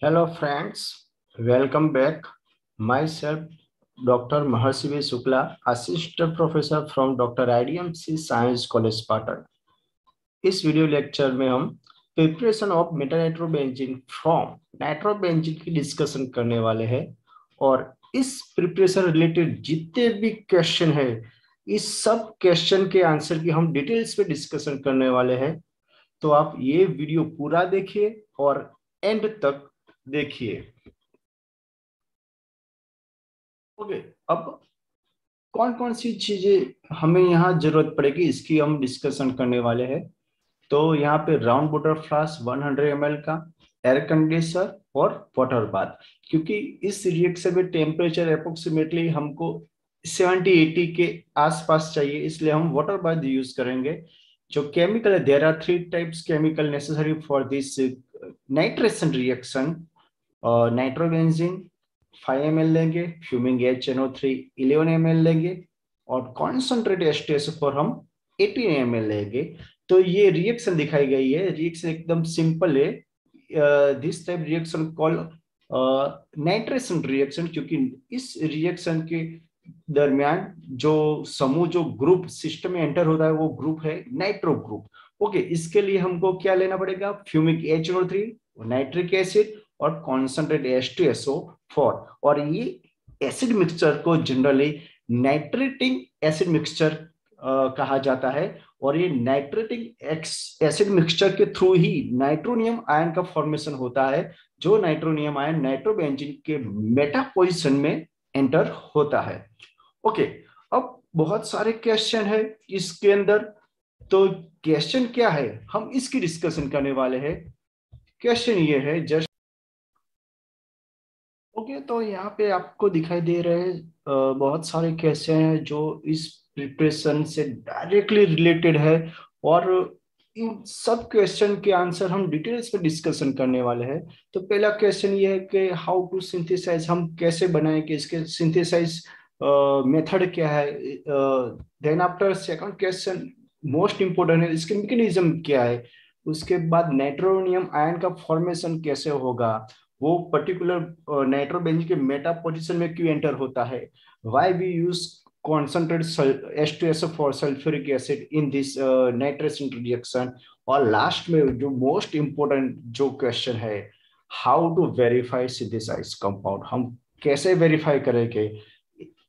Hello friends, welcome back. Myself, Dr. Maharshi V. Shukla, Assistant Professor from Dr. IDMC Science College Patan. इस video lecture में हम preparation of मेटानाइट्रोबेंजीन from nitrobenzene की discussion करने वाले हैं और इस प्रिपरेशन रिलेटेड जितने भी क्वेश्चन है इस सब क्वेश्चन के आंसर की हम डिटेल्स पे डिस्कशन करने वाले हैं। तो आप ये वीडियो पूरा देखिए और एंड तक देखिए। ओके, अब कौन कौन सी चीजें हमें यहाँ जरूरत पड़ेगी इसकी हम डिस्कशन करने वाले हैं। तो यहाँ पे राउंड वाटर फ्लास्क 100 ml का, एयर कंडीशनर और वाटर बाथ। क्योंकि इस रिएक्शन में टेम्परेचर अप्रोक्सीमेटली हमको 70-80 के आसपास चाहिए, इसलिए हम वाटर बाथ यूज करेंगे। जो केमिकल है, there are 3 types chemical necessary for this nitration reaction. Nitrobenzene 5 ml लेंगे, फ्यूमिंग HNO3 11 ml लेंगे और कॉन्सेंट्रेट H2SO4 हम 18 ml लेंगे। तो ये रिएक्शन दिखाई गई है, रिएक्शन एकदम सिंपल है। This type reaction call nitration reaction, क्योंकि इस रिएक्शन के दरमियान जो समूह, जो ग्रुप सिस्टम में एंटर होता है वो ग्रुप है नाइट्रो ग्रुप। ओके, इसके लिए हमको क्या लेना पड़ेगा? फ्यूमिक HNO3, नाइट्रिक एसिड और कॉन्सेंट्रेट H2SO4। और ये एसिड मिक्सचर को जनरली नाइट्रेटिंग एसिड मिक्सचर कहा जाता है। और ये नाइट्रेटिंग एसिड मिक्सचर के थ्रू ही नाइट्रोनियम आयन का फॉर्मेशन होता है, जो नाइट्रोनियम आयन नाइट्रोबेंजीन के मेटा पोजिशन में एंटर होता है। ओके, अब बहुत सारे क्वेश्चन है इसके अंदर। तो क्वेश्चन क्या है, हम इसकी डिस्कशन करने वाले हैं। क्वेश्चन ये है जस्ट ओके, तो यहाँ पे आपको दिखाई दे रहे हैं बहुत सारे क्वेश्चन हैं जो इस प्रिपरेशन से डायरेक्टली रिलेटेड है। और इन सब क्वेश्चन के आंसर हम डिटेल्स में डिस्कशन करने वाले हैं। तो पहला क्वेश्चन ये है कि हाउ टू सिंथेसाइज, हम कैसे बनाएं, कि इसके सिंथेसाइज मेथड क्या है। Then after second question most important है, इसके मैकेनिज्म क्या है। उसके बाद नाइट्रोनियम आयन का फॉर्मेशन कैसे होगा, वो पर्टिकुलर नाइट्रोबेंजीन के मेटा पोजीशन में क्यों एंटर होता है, why we use concentrate H2SO4 sulphuric acid in this nitration reaction. और लास्ट में जो मोस्ट इंपोर्टेंट जो क्वेश्चन है, how to verify synthesize compound, हम कैसे वेरीफाई करेंगे।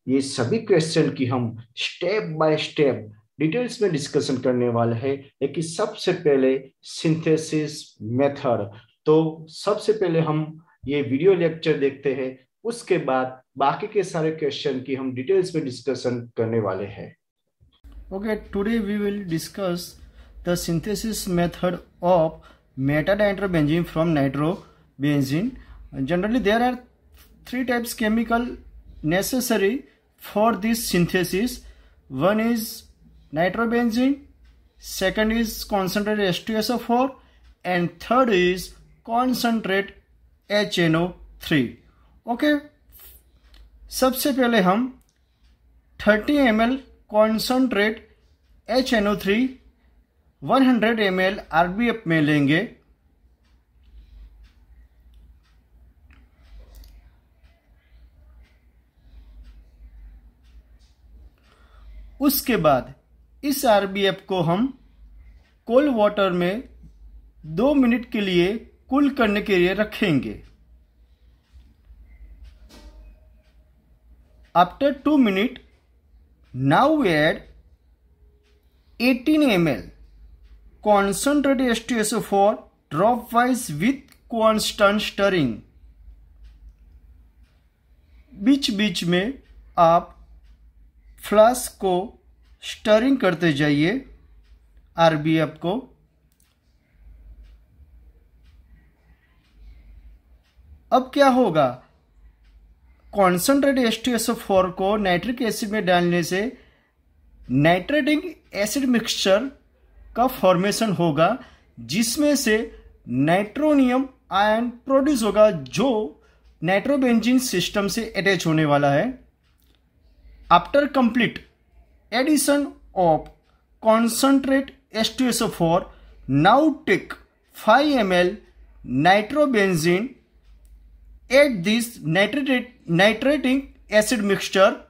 ये सभी क्वेश्चन की हम स्टेप बाय स्टेप डिटेल्स में डिस्कशन करने वाले हैं। लेकिन सबसे पहले सिंथेसिस मेथड। तो सबसे पहले हम ये वीडियो लेक्चर देखते हैं, उसके बाद बाकी के सारे क्वेश्चन की हम डिटेल्स में डिस्कशन करने वाले हैं। Okay, today we will discuss the synthesis method of metanitrobenzene from nitrobenzene. Generally, there are 3 types chemical necessary for this synthesis. One is nitrobenzene, second is concentrate H2SO4, and third is concentrate HNO3. Okay, सबसे पहले हम 30 ml concentrate HNO3 100 ml RBF में लेंगे। उसके बाद इस RBF को हम कोल्ड वाटर में 2 मिनट के लिए कूल करने के लिए रखेंगे। After 2 minute, now add 18 ml concentrate H2SO4 dropwise with constant stirring। बीच बीच में आप फ्लास्क को स्टरिंग करते जाइए RBF को। अब क्या होगा, कॉन्सेंट्रेट H2SO4 को नाइट्रिक एसिड में डालने से नाइट्रेटिंग एसिड मिक्सचर का फॉर्मेशन होगा, जिसमें से नाइट्रोनियम आयन प्रोड्यूस होगा, जो नाइट्रोबेंजीन सिस्टम से अटैच होने वाला है। After complete addition of concentrate H2SO4, now take 5 ml nitrobenzene add this nitrating acid mixture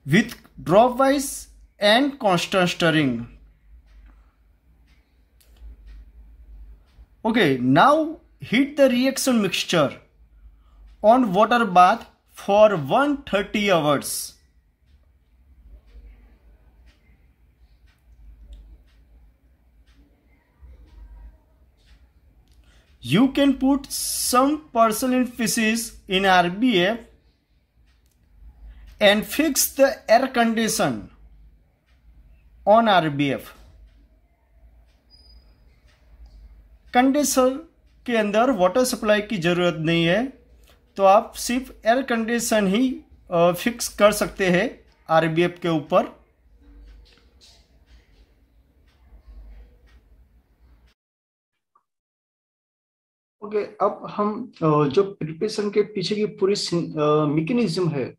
with dropwise and constant stirring. Okay, now heat the reaction mixture on water bath for 130 hours. You can put some porcelain pieces in RBF and fix the air condition on RBF. Condenser के अंदर water supply की ज़रूरत नहीं है, तो आप सिर्फ air condition ही fix कर सकते हैं आरबीएफ के ऊपर। ओके, अब हम जो प्रिपरेशन के पीछे की पूरी मैकेनिज्म है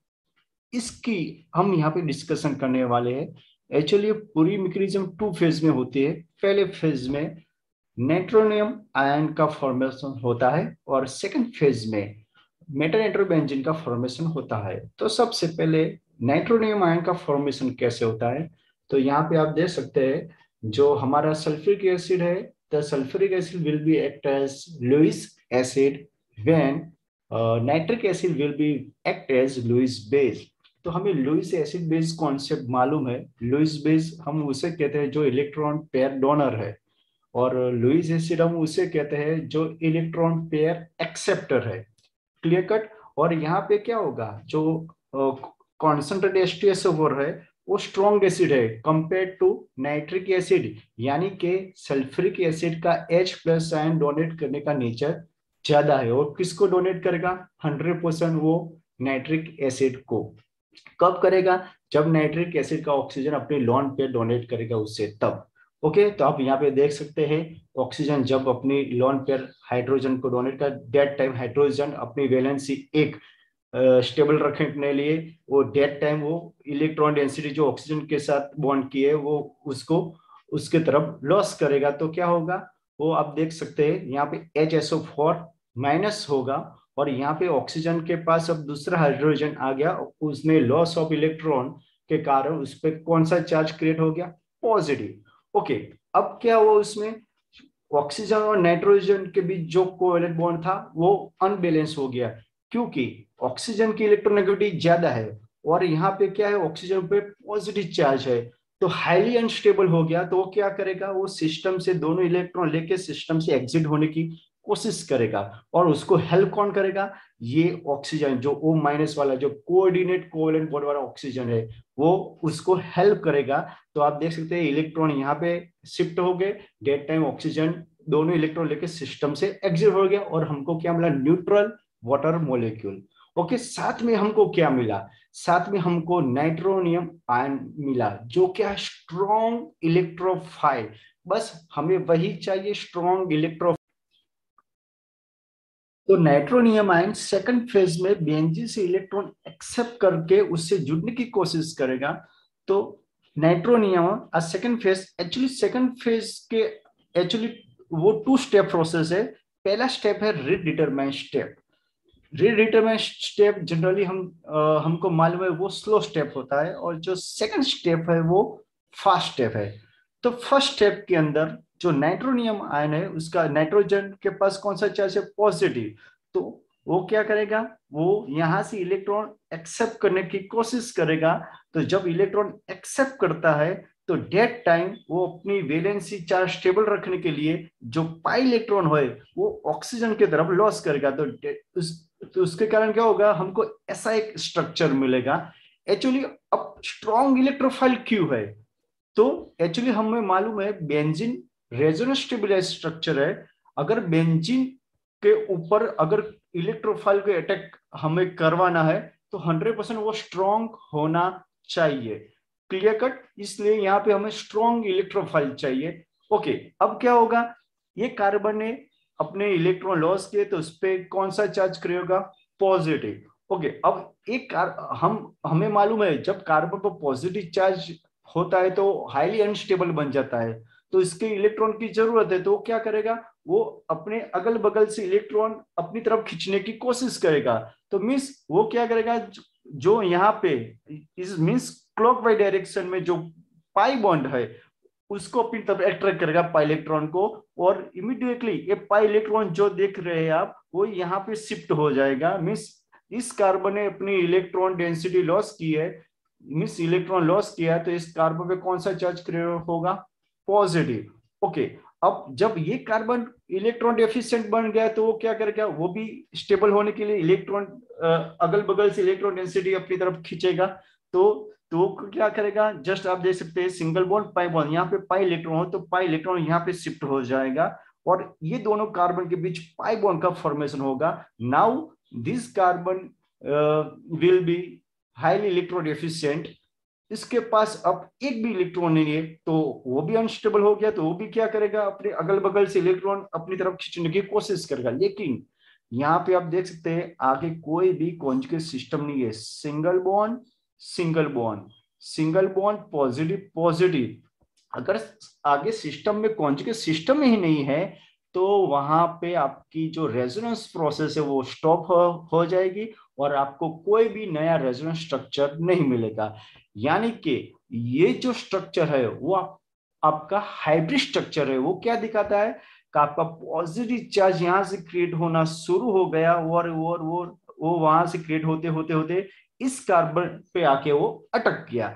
इसकी हम यहाँ पे डिस्कशन करने वाले हैं। एक्चुअली पूरी मैकेनिज्म 2 फेज में होती है। पहले फेज में नाइट्रोनियम आयन का फॉर्मेशन होता है और सेकंड फेज में मेटानाइट्रोबेंजीन का फॉर्मेशन होता है। तो सबसे पहले नाइट्रोनियम आयन का फॉर्मेशन कैसे होता है, तो यहाँ पे आप देख सकते हैं जो हमारा सल्फ्यूरिक एसिड है, the sulphuric acid will be act as Lewis acid when nitric acid will be act as Lewis base. तो हमें लुईस एसिड बेस कॉन्सेप्ट मालूम है। लुईस बेस हम उसे कहते हैं जो इलेक्ट्रॉन पेयर डोनर है, और लुईस एसिड हम उसे कहते हैं जो इलेक्ट्रॉन पेयर एक्सेप्टर है। Clear cut. और यहाँ पे क्या होगा, जो कॉन्सेंट्रेटेड H2SO4 है वो स्ट्रॉन्ग एसिड है कंपेयर टू नाइट्रिक एसिड, यानी कि सल्फ्यूरिक एसिड का H+ आयन डोनेट करने का नेचर ज्यादा है। और किसको डोनेट करेगा? 100% वो नाइट्रिक एसिड को। कब करेगा? जब नाइट्रिक एसिड का ऑक्सीजन अपने लोन पे डोनेट करेगा उससे, तब। ओके, तो आप यहाँ पे देख सकते हैं ऑक्सीजन जब अपनी लोन पेयर हाइड्रोजन को डोनेट कर, डेट टाइम हाइड्रोजन अपनी वैलेंसी एक स्टेबल रखने के लिए वो डेट टाइम वो इलेक्ट्रॉन डेंसिटी जो ऑक्सीजन के साथ बॉन्ड की है वो उसको उसके तरफ लॉस करेगा। तो क्या होगा, वो आप देख सकते हैं यहाँ पे HSO4 माइनस होगा, और यहाँ पे ऑक्सीजन के पास अब दूसरा हाइड्रोजन आ गया, उसमें लॉस ऑफ इलेक्ट्रॉन के कारण उस पर कौन सा चार्ज क्रिएट हो गया? पॉजिटिव। ओके, अब क्या हुआ, उसमें ऑक्सीजन और नाइट्रोजन के बीच जो कोवेलेंट बॉन्ड था वो अनबैलेंस हो गया, क्योंकि ऑक्सीजन की इलेक्ट्रोनेगेटिविटी ज्यादा है और यहाँ पे क्या है, ऑक्सीजन पे पॉजिटिव चार्ज है, तो हाईली अनस्टेबल हो गया। तो वो क्या करेगा, वो सिस्टम से दोनों इलेक्ट्रॉन लेके सिस्टम से एग्जिट होने की कोशिश करेगा। और उसको हेल्प कौन करेगा? ये ऑक्सीजन जो O- वाला जो कोऑर्डिनेट कोवेलेंट बॉन्ड वाला ऑक्सीजन है वो उसको हेल्प करेगा। तो आप देख सकते हैं इलेक्ट्रॉन यहाँ पे शिफ्ट हो गए, डेट टाइम ऑक्सीजन दोनों इलेक्ट्रॉन लेके सिस्टम से एग्जिट हो गया, और हमको क्या मिला? Neutral water molecule. ओके, साथ में हमको क्या मिला? साथ में हमको नाइट्रोनियम आयन मिला, जो क्या? Strong electrophile. बस हमें वही चाहिए, स्ट्रॉन्ग इलेक्ट्रो। तो नाइट्रोनियम आयन सेकंड फेज में बेंजीन से इलेक्ट्रॉन एक्सेप्ट करके उससे जुड़ने की कोशिश करेगा। तो nitronium second phase, actually second phase के एक्चुअली वो 2 स्टेप प्रोसेस है। पहला स्टेप है रीडिटरमाइन स्टेप। रीडिटरमाइन स्टेप जनरली हमको मालूम है वो स्लो स्टेप होता है, और जो सेकंड स्टेप है वो फास्ट स्टेप है। तो फर्स्ट स्टेप के अंदर जो नाइट्रोनियम आयन है उसका नाइट्रोजन के पास कौन सा चार्ज है? पॉजिटिव। तो वो क्या करेगा, वो यहां से इलेक्ट्रॉन एक्सेप्ट करने की कोशिश करेगा। तो जब इलेक्ट्रॉन एक्सेप्ट करता है तो डेट टाइम वो अपनी वैलेंसी चार्ज स्टेबल रखने के लिए जो पाई इलेक्ट्रॉन है वो ऑक्सीजन की तरफ लॉस करेगा। तो उसके कारण क्या होगा, हमको ऐसा एक स्ट्रक्चर मिलेगा। एक्चुअली अब स्ट्रॉन्ग इलेक्ट्रोफाइल क्यों है? तो एक्चुअली हमें मालूम है बेंजीन रेजोनेंस स्टेबलाइज स्ट्रक्चर है। अगर बेंजीन के ऊपर अगर इलेक्ट्रोफाइल को अटैक हमें करवाना है तो 100% वो स्ट्रॉन्ग होना चाहिए। Clear cut. इसलिए यहाँ पे हमें स्ट्रॉन्ग इलेक्ट्रोफाइल चाहिए। ओके, अब क्या होगा, ये कार्बन ने अपने इलेक्ट्रॉन लॉस किए तो उस पर कौन सा चार्ज क्रिएट होगा? पॉजिटिव। ओके, अब एक हमें मालूम है जब कार्बन पर पॉजिटिव चार्ज होता है तो हाईली अनस्टेबल बन जाता है। तो इसके इलेक्ट्रॉन की जरूरत है, तो वो क्या करेगा, वो अपने अगल बगल से इलेक्ट्रॉन अपनी तरफ खींचने की कोशिश करेगा। तो मीन्स वो क्या करेगा, जो यहाँ पे इस मीन्स क्लॉकवाइज डायरेक्शन में जो पाई बॉन्ड है उसको अपनी तरफ अट्रैक्ट करेगा पाई इलेक्ट्रॉन को, और इमीडिएटली ये पाई इलेक्ट्रॉन जो देख रहे हैं आप वो यहाँ पे शिफ्ट हो जाएगा। मीन्स इस कार्बन ने अपनी इलेक्ट्रॉन डेंसिटी लॉस की है, मीन्स इलेक्ट्रॉन लॉस किया है, तो इस कार्बन पे कौन सा चार्ज क्रिएट होगा, पॉजिटिव। ओके, अब जब ये कार्बन इलेक्ट्रॉन डेफिशिएंट बन गया तो वो क्या करेगा, वो भी स्टेबल होने के लिए इलेक्ट्रॉन अगल बगल से इलेक्ट्रॉन डेंसिटी अपनी तरफ खींचेगा। तो क्या करेगा, जस्ट आप देख सकते हैं सिंगल बॉन्ड पाई बॉन्ड, यहाँ पे पाई इलेक्ट्रॉन हो तो पाई इलेक्ट्रॉन यहाँ पे शिफ्ट हो जाएगा और ये दोनों कार्बन के बीच पाई बॉन्ड का फॉर्मेशन होगा। Now this carbon will be highly electron efficient. इसके पास अब एक भी इलेक्ट्रॉन नहीं है तो वो भी अनस्टेबल हो गया, तो वो भी क्या करेगा, अपने अगल बगल से इलेक्ट्रॉन अपनी तरफ खींचने की कोशिश करेगा। लेकिन यहाँ पे आप देख सकते हैं आगे कोई भी कॉन्जुगेट सिस्टम नहीं है, single bond single bond, single bond positive positive. अगर आगे सिस्टम में कॉन्जुगेट सिस्टम ही नहीं है तो वहां पे आपकी जो रेजोनेंस प्रोसेस है वो स्टॉप हो जाएगी और आपको कोई भी नया रेजोनेंस स्ट्रक्चर नहीं मिलेगा। यानी कि ये जो स्ट्रक्चर है वो आपका हाइब्रिड स्ट्रक्चर है। वो क्या दिखाता है कि आपका पॉजिटिव चार्ज यहां से क्रिएट होना शुरू हो गया और वो वहां से क्रिएट होते होते होते इस कार्बन पे आके वो अटक गया।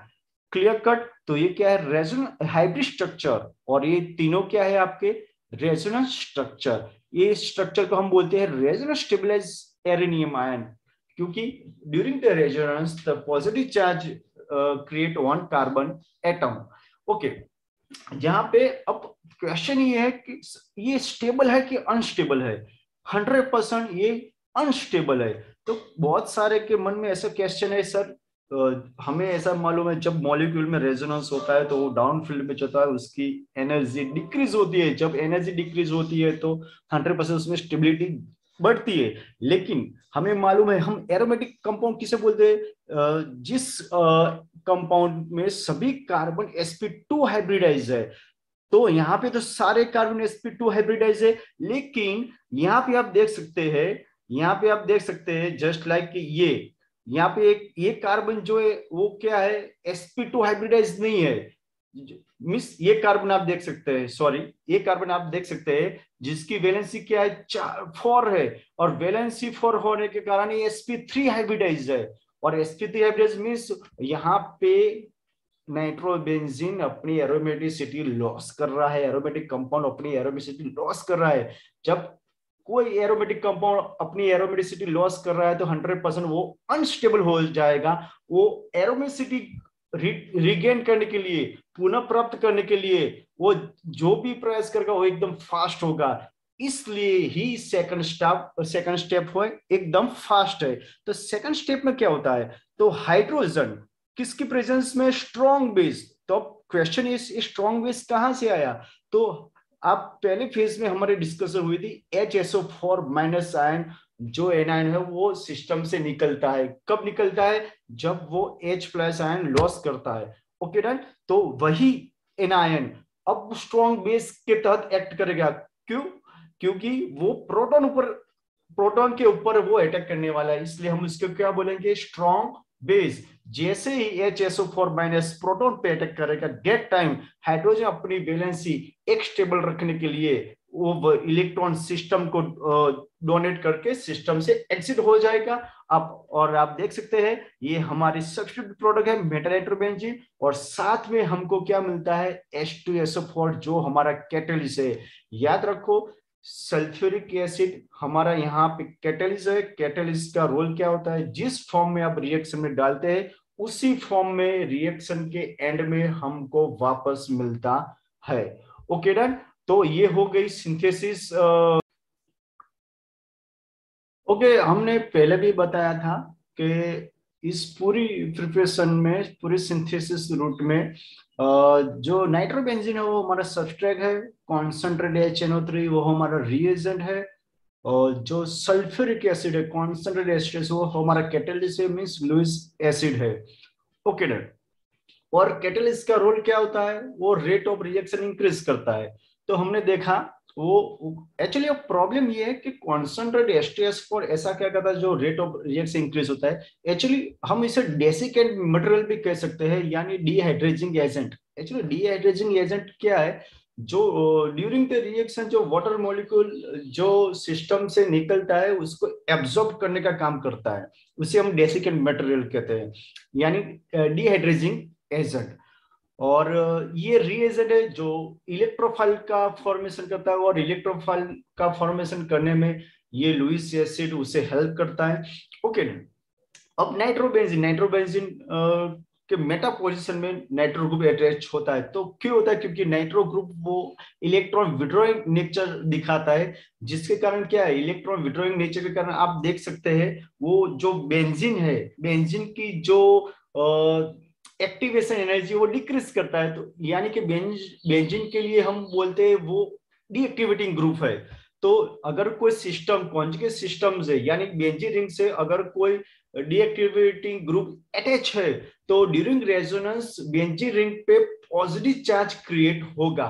Clear cut. तो ये क्या है, रेजोनेंस हाइब्रिड स्ट्रक्चर, और ये तीनों क्या है आपके रेजोनेंस स्ट्रक्चर। ये स्ट्रक्चर को हम बोलते हैं रेजोनेंस स्टेबलाइज एरेनियम आयन, क्योंकि during the resonance the positive charge create on carbon atom. Okay, जहां पे अब क्वेश्चन ये है कि ये स्टेबल है कि अनस्टेबल है। 100% ये अनस्टेबल है। तो बहुत सारे के मन में ऐसा क्वेश्चन है, सर हमें ऐसा मालूम है जब मॉलिक्यूल में रेजोनेंस होता है तो वो डाउन फील्ड में चलता है, उसकी एनर्जी डिक्रीज होती है। जब एनर्जी डिक्रीज होती है तो 100% उसमें स्टेबिलिटी बढ़ती है। लेकिन हमें मालूम है हम एरोमेटिक कंपाउंड किसे बोलते हैं, जिस कंपाउंड में सभी कार्बन sp2 हाइब्रिडाइज है। तो यहाँ पे तो सारे कार्बन sp2 हाइब्रिडाइज है, लेकिन यहाँ पे आप देख सकते हैं, यहाँ पे आप देख सकते हैं जस्ट लाइक ये यहाँ पे एक ये कार्बन जो है वो क्या है, sp2 हाइब्रिडाइज नहीं है। मिस ये कार्बन आप देख सकते हैं, सॉरी ये कार्बन आप देख सकते हैं जिसकी वैलेंसी क्या है 4 है, और वैलेंसी 4 होने के कारण ये sp3 हाइब्रिडाइज है। और sp3 हाइब्रिडाइज मींस यहाँ पे नाइट्रोबेंजीन अपनी एरोमेटिसिटी लॉस कर रहा है, एरोमेटिक कंपाउंड अपनी एरोमेटिसिटी लॉस कर रहा है। जब कोई एरोमेटिक कंपाउंड अपनी एरोमेटिसिटी लॉस कर रहा है तो 100% वो अनस्टेबल हो जाएगा। वो एरोमेटिसिटी रिगेन करने के लिए, पुनः प्राप्त करने के लिए वो जो भी प्रयास करेगा वो एकदम फास्ट होगा। इसलिए ही सेकंड स्टेप हो एकदम फास्ट है। तो सेकंड स्टेप में क्या होता है, तो हाइड्रोजन किसकी प्रेजेंस में, स्ट्रॉन्ग बेस। तो क्वेश्चन इस स्ट्रॉन्ग बेस कहां से आया, तो आप पहले फेज में हमारी डिस्कशन हुई थी HSO4 माइनस आयन जो एनायन है वो सिस्टम से निकलता है। कब निकलता है, जब वो H प्लस आयन लॉस करता है। Okay done. तो वही एनायन अब स्ट्रॉन्ग बेस के तहत एक्ट करेगा। क्यों, क्योंकि वो प्रोटॉन के ऊपर वो अटैक करने वाला है, इसलिए हम इसको क्या बोलेंगे, स्ट्रॉन्ग बेस। जैसे ही HSO4 माइनस प्रोटॉन पे अटैक करेगा डेट टाइम हाइड्रोजन अपनी वैलेंसी एक स्टेबल रखने के लिए वो इलेक्ट्रॉन सिस्टम को डोनेट करके सिस्टम से एग्जिट हो जाएगा। आप और आप देख सकते हैं ये हमारी सब्स्टिट्यूट प्रोडक्ट है मेटल नाइट्रोबेंजीन, और साथ में हमको क्या मिलता है H2SO4 जो हमारा कैटलिस्ट है। याद रखो सल्फ्यूरिक एसिड हमारा यहाँ पे कैटलिस्ट है। कैटलिस्ट का रोल क्या होता है, जिस फॉर्म में आप रिएक्शन में डालते हैं उसी फॉर्म में रिएक्शन के एंड में हमको वापस मिलता है। Okay done. तो ये हो गई सिंथेसिस। ओके, हमने पहले भी बताया था कि इस पूरी प्रिपरेशन में, पूरी सिंथेसिस रूट में जो नाइट्रोबेंजीन है वो हमारा सबस्ट्रेट है, कॉन्सेंट्रेट HNO3 वो हमारा रिएजेंट है, और जो सल्फ्यूरिक एसिड है कॉन्सेंट्रेट एसिड वो हमारा कैटलिस्ट है, मींस लुईस एसिड है। Okay done. और कैटलिस्ट का रोल क्या होता है, वो रेट ऑफ रिएक्शन इंक्रीज करता है। तो हमने देखा वो एक्चुअली प्रॉब्लम ये है कि कॉन्सेंट्रेट एसटीएस फॉर ऐसा क्या कहता है जो रेट ऑफ रिएक्शन इंक्रीज होता है, एक्चुअली हम इसे डेसिकेंट मटेरियल भी कह सकते हैं, यानी डीहाइड्रेजिंग एजेंट। एक्चुअली डीहाइड्रेजिंग एजेंट क्या है, जो ड्यूरिंग द रिएक्शन जो वाटर मॉलिक्यूल जो सिस्टम से निकलता है उसको एब्जॉर्ब करने का काम करता है, उसे हम डेसिकेंट मटेरियल कहते हैं, यानी डीहाइड्रेजिंग एजेंट। और ये रीएजेंट है जो इलेक्ट्रोफाइल का फॉर्मेशन करता है, और इलेक्ट्रोफाइल का फॉर्मेशन करने में ये लुईस एसिड उसे हेल्प करता है। ओके, अब नाइट्रोबेंजीन, नाइट्रोबेंजीन के मेटा पोजीशन में नाइट्रो ग्रुप अटैच होता है। तो क्यों होता है, क्योंकि नाइट्रो ग्रुप वो इलेक्ट्रॉन विड्रॉइंग नेचर दिखाता है, जिसके कारण क्या है, इलेक्ट्रॉन विड्रॉइंग नेचर के कारण आप देख सकते हैं वो जो बेंजीन है, बेंजीन की जो एक्टिवेशन एनर्जी वो डिक्रीज करता है। तो यानी कि बेंजीन के लिए हम बोलते हैं वो डीएक्टिवेटिंग ग्रुप है। तो अगर कोई सिस्टम कॉन्जुगेट सिस्टम से यानी बेंजीन रिंग से अगर कोई डीएक्टिवेटिंग ग्रुप अटैच है, तो ड्यूरिंग रेजोनेंस बेंजीन रिंग पे पॉजिटिव चार्ज क्रिएट होगा।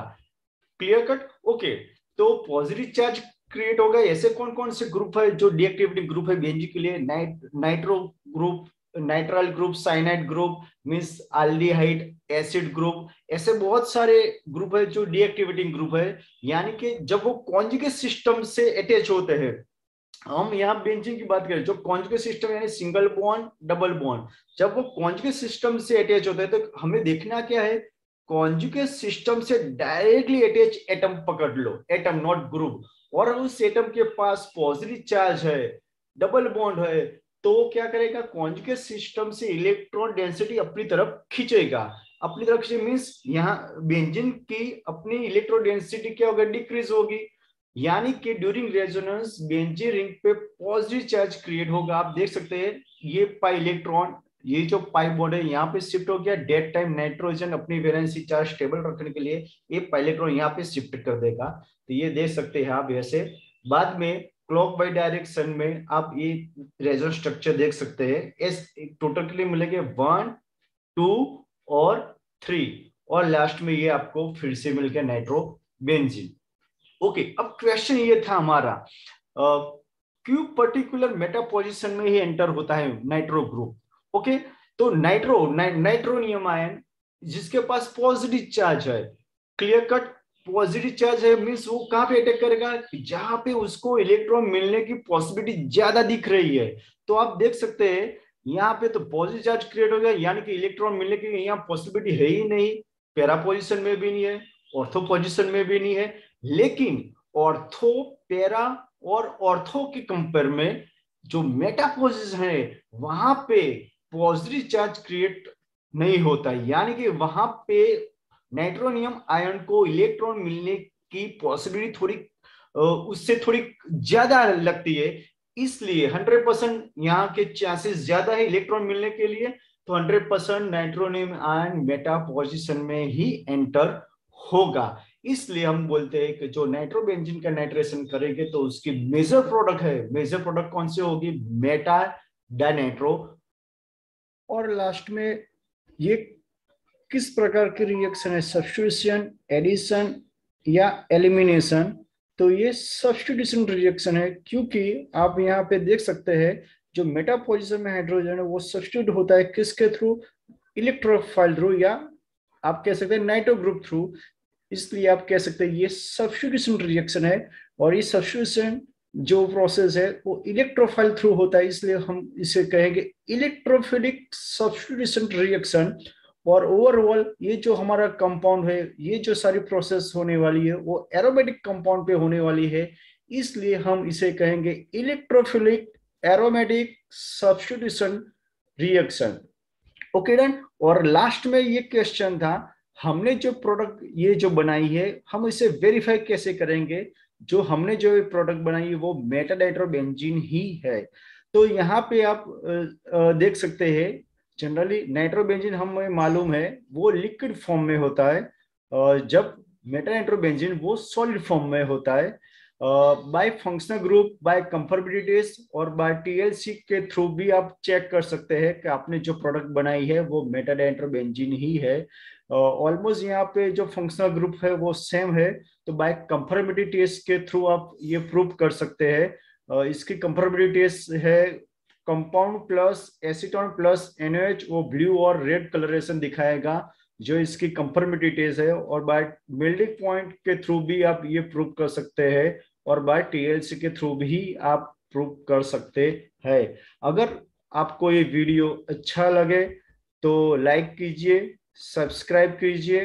Clear cut? ओके, तो पॉजिटिव चार्ज क्रिएट होगा। ऐसे कौन कौन से ग्रुप है जो डीएक्टिवेटिंग ग्रुप है बेंजीन के लिए, nitro group, nitrile group, cyanide group, means aldehyde acid group, ऐसे बहुत सारे ग्रुप है जो डीएक्टिवेटिंग ग्रुप है। यानी कि जब वो कॉन्जुगेट सिस्टम से अटैच होते हैं, हम यहाँ बेंजीन की बात करें, जो कॉन्जुगेट सिस्टम यानी सिंगल बॉन्ड डबल बॉन्ड, जब वो कॉन्जुगेट सिस्टम से अटैच होते हैं तो हमें देखना क्या है, कॉन्जुगेट सिस्टम से डायरेक्टली अटैच एटम पकड़ लो, एटम नॉट ग्रुप, और उस एटम के पास पॉजिटिव चार्ज है, डबल बॉन्ड है, तो वो क्या करेगा, कॉन्जुगेट सिस्टम से इलेक्ट्रॉन डेंसिटी अपनी तरफ खींचेगा। अपनी तरफ खींचे मीन्स यहाँ बेंजीन की अपनी इलेक्ट्रॉन डेंसिटी क्या होगा, डिक्रीज होगी। यानी कि ड्यूरिंग रेजोनेंस बेंजीन रिंग पे पॉजिटिव चार्ज क्रिएट होगा। आप देख सकते हैं ये पाई इलेक्ट्रॉन, ये जो पाई बॉन्ड है यहाँ पे शिफ्ट हो गया, डेट टाइम नाइट्रोजन अपनी वैलेंसी चार्ज स्टेबल रखने के लिए ये पाई इलेक्ट्रॉन यहाँ पे शिफ्ट कर देगा। तो ये देख सकते हैं आप ऐसे। बाद में क्लॉक बाई डायरेक्शन में आप ये रेजोनेंस स्ट्रक्चर देख सकते हैं। इस टोटल के लिए मिलेंगे 1 2 और 3, और लास्ट में ये आपको फिर से मिल गया नाइट्रो बेंजीन। ओके, अब क्वेश्चन ये था हमारा, क्यों पर्टिकुलर मेटा पोजीशन में ही एंटर होता है नाइट्रो ग्रुप। ओके, तो नाइट्रोनियम आयन जिसके पास पॉजिटिव चार्ज है, क्लियर कट, पॉजिटिव चार्ज है मींस वो कहां पे अटैक करेगा, जहां पे उसको इलेक्ट्रॉन मिलने की पॉसिबिलिटी ज्यादा दिख रही है। तो आप देख सकते हैं यहाँ पे तो पॉजिटिव चार्ज क्रिएट हो गया, यानी कि इलेक्ट्रॉन मिलने की यहाँ पॉसिबिलिटी है ही नहीं, पैरा पोजिशन में भी नहीं है, ऑर्थो पोजिशन में भी नहीं है। लेकिन ऑर्थो, पैरा और ऑर्थो के कंपेयर में जो मेटा पोजिशन है वहां पे पॉजिटिव चार्ज क्रिएट नहीं होता, यानी कि वहां पे नाइट्रोनियम आयन को इलेक्ट्रॉन मिलने की पॉसिबिलिटी थोड़ी उससे थोड़ी ज्यादा लगती है। इसलिए 100% यहाँ के चांसेस ज्यादा है इलेक्ट्रॉन मिलने के लिए, तो 100% नाइट्रोनियम आयन मेटा पोजिशन में ही एंटर होगा। इसलिए हम बोलते हैं कि जो नाइट्रोबेंजीन का नाइट्रेशन करेंगे तो उसकी मेजर प्रोडक्ट है, मेजर प्रोडक्ट कौन सी होगी, मेटा डाइनाइट्रो। और लास्ट में ये किस प्रकार की रिएक्शन है, सब्स्टिट्यूशन, एडिशन या एलिमिनेशन। तो ये सब्स्टिट्यूशन रिएक्शन है, क्योंकि आप यहाँ पे देख सकते हैं जो मेटा पोजीशन में हाइड्रोजन है वो सब्स्टिट्यूट होता है किसके थ्रू, इलेक्ट्रोफाइल थ्रू, या आप कह सकते हैं नाइट्रो ग्रुप थ्रू। इसलिए आप कह सकते हैं ये सब्स्टिट्यूशन रिएक्शन है। और ये सब्स्टिट्यूशन जो प्रोसेस है वो इलेक्ट्रोफाइल थ्रू होता है, इसलिए हम इसे कहेंगे इलेक्ट्रोफिलिक सब्स्टिट्यूशन रिएक्शन। और ओवरऑल ये जो हमारा कंपाउंड है, ये जो सारी प्रोसेस होने वाली है वो एरोमेटिक कंपाउंड पे होने वाली है, इसलिए हम इसे कहेंगे electrophilic aromatic substitution reaction. Okay done. और लास्ट में ये क्वेश्चन था, हमने जो प्रोडक्ट ये जो बनाई है हम इसे वेरीफाई कैसे करेंगे, जो हमने जो प्रोडक्ट बनाई है वो मेटानाइट्रोबेंजीन ही है। तो यहाँ पे आप देख सकते हैं जनरली नाइट्रोबेंजीन हमें मालूम है वो लिक्विड फॉर्म में होता है, जब मेटानाइट्रोबेंजीन वो सॉलिड फॉर्म में होता है। By functional group, by confirmability test और बाय टीएलसी के थ्रू भी आप चेक कर सकते हैं कि आपने जो प्रोडक्ट बनाई है वो मेटाडेंट्रोबेंजीन ही है। ऑलमोस्ट यहाँ पे जो फंक्शनल ग्रुप है वो सेम है, तो बाय कंफर्मेबिलिटी टेस्ट के थ्रू आप ये प्रूव कर सकते हैं। इसकी कंफर्मेबिलिटी टेस्ट है compound plus acetone plus NOH, वो ब्लू और रेड कलरेशन दिखाएगा जो इसकी कंफर्मेबिलिटी टेस्ट है। और बाय मेल्टिंग पॉइंट के थ्रू भी आप ये प्रूव कर सकते हैं और बाय टीएलसी के थ्रू भी आप प्रूव कर सकते हैं। अगर आपको ये वीडियो अच्छा लगे तो लाइक कीजिए, सब्सक्राइब कीजिए